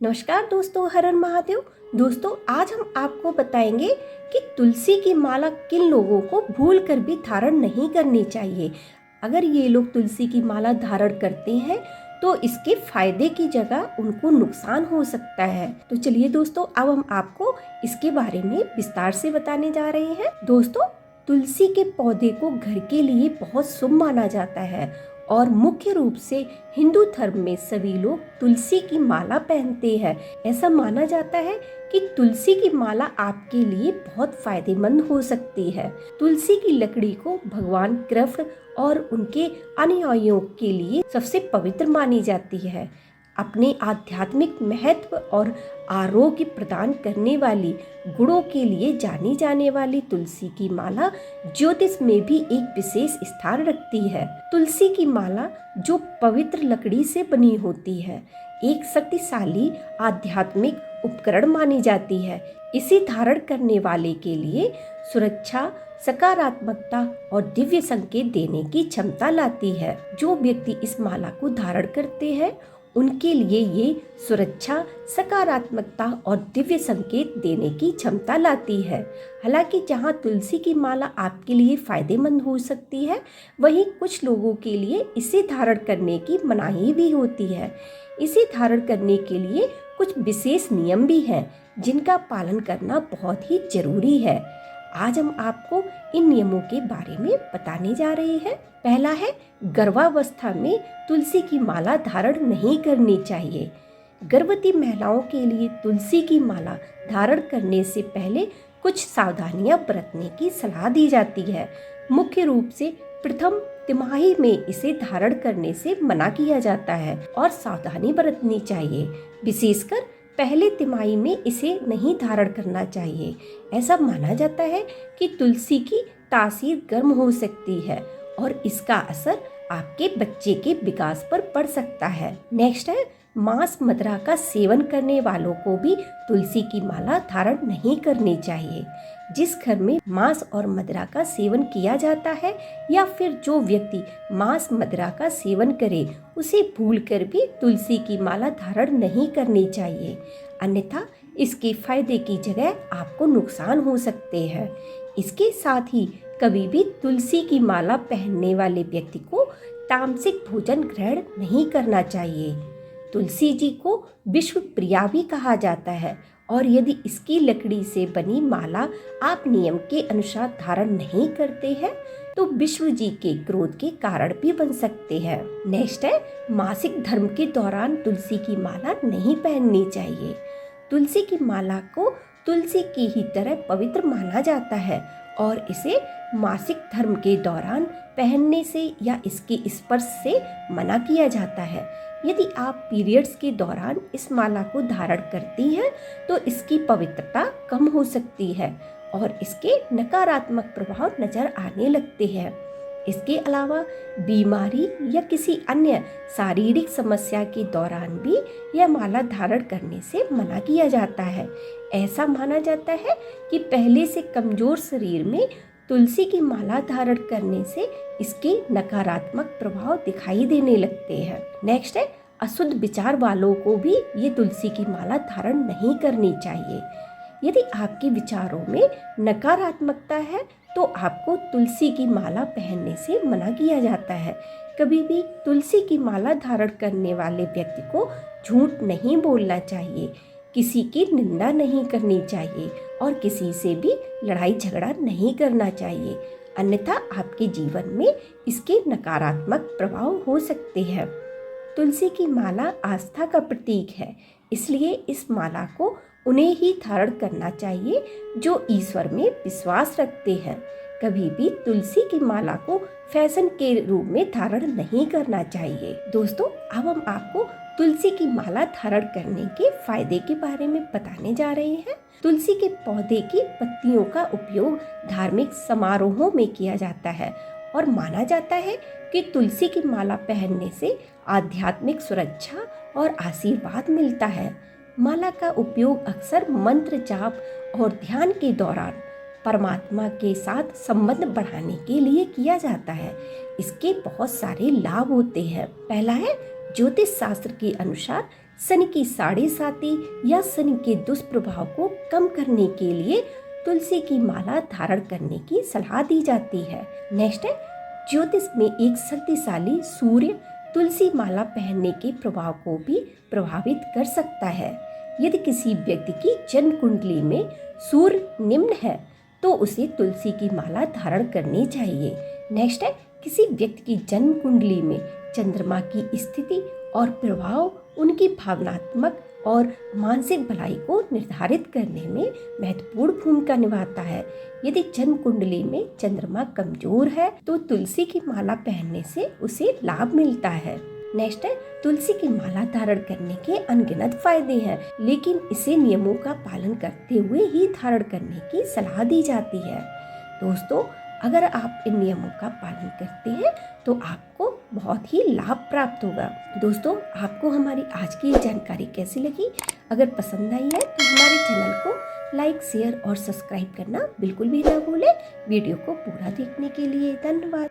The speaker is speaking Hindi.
नमस्कार दोस्तों, हर हर महादेव। दोस्तों, आज हम आपको बताएंगे कि तुलसी की माला किन लोगों को भूल कर भी धारण नहीं करनी चाहिए। अगर ये लोग तुलसी की माला धारण करते हैं तो इसके फायदे की जगह उनको नुकसान हो सकता है। तो चलिए दोस्तों, अब हम आपको इसके बारे में विस्तार से बताने जा रहे हैं। दोस्तों, तुलसी के पौधे को घर के लिए बहुत शुभ माना जाता है और मुख्य रूप से हिंदू धर्म में सभी लोग तुलसी की माला पहनते हैं। ऐसा माना जाता है कि तुलसी की माला आपके लिए बहुत फायदेमंद हो सकती है। तुलसी की लकड़ी को भगवान कृष्ण और उनके अनुयायियों के लिए सबसे पवित्र मानी जाती है। अपने आध्यात्मिक महत्व और आरोग्य प्रदान करने वाली गुणों के लिए जानी जाने वाली तुलसी की माला ज्योतिष में भी एक विशेष स्थान रखती है। तुलसी की माला जो पवित्र लकड़ी से बनी होती है, एक शक्तिशाली आध्यात्मिक उपकरण मानी जाती है। इसे धारण करने वाले के लिए सुरक्षा, सकारात्मकता और दिव्य संकेत देने की क्षमता लाती है। जो व्यक्ति इस माला को धारण करते हैं उनके लिए ये सुरक्षा, सकारात्मकता और दिव्य संकेत देने की क्षमता लाती है। हालांकि जहाँ तुलसी की माला आपके लिए फायदेमंद हो सकती है, वहीं कुछ लोगों के लिए इसे धारण करने की मनाही भी होती है। इसे धारण करने के लिए कुछ विशेष नियम भी हैं जिनका पालन करना बहुत ही जरूरी है। आज हम आपको इन नियमों के बारे में बताने जा रहे हैं। पहला है, गर्भावस्था में तुलसी की माला धारण नहीं करनी चाहिए। गर्भवती महिलाओं के लिए तुलसी की माला धारण करने से पहले कुछ सावधानियां बरतने की सलाह दी जाती है। मुख्य रूप से प्रथम तिमाही में इसे धारण करने से मना किया जाता है और सावधानी बरतनी चाहिए। विशेषकर पहले तिमाही में इसे नहीं धारण करना चाहिए। ऐसा माना जाता है कि तुलसी की तासीर गर्म हो सकती है और इसका असर आपके बच्चे के विकास पर पड़ सकता है। नेक्स्ट है, मांस मदिरा का सेवन करने वालों को भी तुलसी की माला धारण नहीं करनी चाहिए। जिस घर में मांस और मदिरा का सेवन किया जाता है या फिर जो व्यक्ति मांस मदिरा का सेवन करे, उसे भूलकर भी तुलसी की माला धारण नहीं करनी चाहिए, अन्यथा इसके फायदे की जगह आपको नुकसान हो सकते हैं। इसके साथ ही कभी भी तुलसी की माला पहनने वाले व्यक्ति को तामसिक भोजन ग्रहण नहीं करना चाहिए। तुलसी जी को विश्व प्रिया भी कहा जाता है और यदि इसकी लकड़ी से बनी माला आप नियम के अनुसार धारण नहीं करते हैं तो विष्णु जी के क्रोध के कारण भी बन सकते हैं। नेक्स्ट है, मासिक धर्म के दौरान तुलसी की माला नहीं पहननी चाहिए। तुलसी की माला को तुलसी की ही तरह पवित्र माना जाता है और इसे मासिक धर्म के दौरान पहनने से या इसके स्पर्श से मना किया जाता है। यदि आप पीरियड्स के दौरान इस माला को धारण करती हैं तो इसकी पवित्रता कम हो सकती है और इसके नकारात्मक प्रभाव नजर आने लगते हैं। इसके अलावा बीमारी या किसी अन्य शारीरिक समस्या के दौरान भी यह माला धारण करने से मना किया जाता है। ऐसा माना जाता है कि पहले से कमजोर शरीर में तुलसी की माला धारण करने से इसके नकारात्मक प्रभाव दिखाई देने लगते हैं। नेक्स्ट है, अशुद्ध विचार वालों को भी ये तुलसी की माला धारण नहीं करनी चाहिए। यदि आपके विचारों में नकारात्मकता है तो आपको तुलसी की माला पहनने से मना किया जाता है। कभी भी तुलसी की माला धारण करने वाले व्यक्ति को झूठ नहीं बोलना चाहिए, किसी की निंदा नहीं करनी चाहिए और किसी से भी लड़ाई झगड़ा नहीं करना चाहिए, अन्यथा आपके जीवन में इसके नकारात्मक प्रभाव हो सकते हैं। तुलसी की माला आस्था का प्रतीक है, इसलिए इस माला को उन्हें ही धारण करना चाहिए जो ईश्वर में विश्वास रखते हैं। कभी भी तुलसी की माला को फैशन के रूप में धारण नहीं करना चाहिए। दोस्तों, अब हम आपको तुलसी की माला धारण करने के फायदे के बारे में बताने जा रहे हैं। तुलसी के पौधे की पत्तियों का उपयोग धार्मिक समारोहों में किया जाता है और माना जाता है कि तुलसी की माला पहनने से आध्यात्मिक सुरक्षा और आशीर्वाद मिलता है। माला का उपयोग अक्सर मंत्र जाप और ध्यान के दौरान परमात्मा के साथ संबंध बढ़ाने के लिए किया जाता है। इसके बहुत सारे लाभ होते हैं। पहला है, ज्योतिष शास्त्र के अनुसार शनि की साढ़े साती या शनि के दुष्प्रभाव को कम करने के लिए तुलसी की माला धारण करने की सलाह दी जाती है। नेक्स्ट है, ज्योतिष में एक शक्तिशाली सूर्य तुलसी माला पहनने के प्रभाव को भी प्रभावित कर सकता है। यदि किसी व्यक्ति की जन्म कुंडली में सूर्य निम्न है तो उसे तुलसी की माला धारण करनी चाहिए। नेक्स्ट है, किसी व्यक्ति की जन्म कुंडली में चंद्रमा की स्थिति और प्रभाव उनकी भावनात्मक और मानसिक भलाई को निर्धारित करने में महत्वपूर्ण भूमिका निभाता है। यदि जन्म कुंडली में चंद्रमा कमजोर है तो तुलसी की माला पहनने से उसे लाभ मिलता है। नेक्स्ट है, तुलसी की माला धारण करने के अनगिनत फायदे हैं, लेकिन इसे नियमों का पालन करते हुए ही धारण करने की सलाह दी जाती है। दोस्तों, अगर आप इन नियमों का पालन करते हैं तो आपको बहुत ही लाभ प्राप्त होगा। दोस्तों, आपको हमारी आज की जानकारी कैसी लगी? अगर पसंद आई है तो हमारे चैनल को लाइक, शेयर और सब्सक्राइब करना बिल्कुल भी ना भूलें। वीडियो को पूरा देखने के लिए धन्यवाद।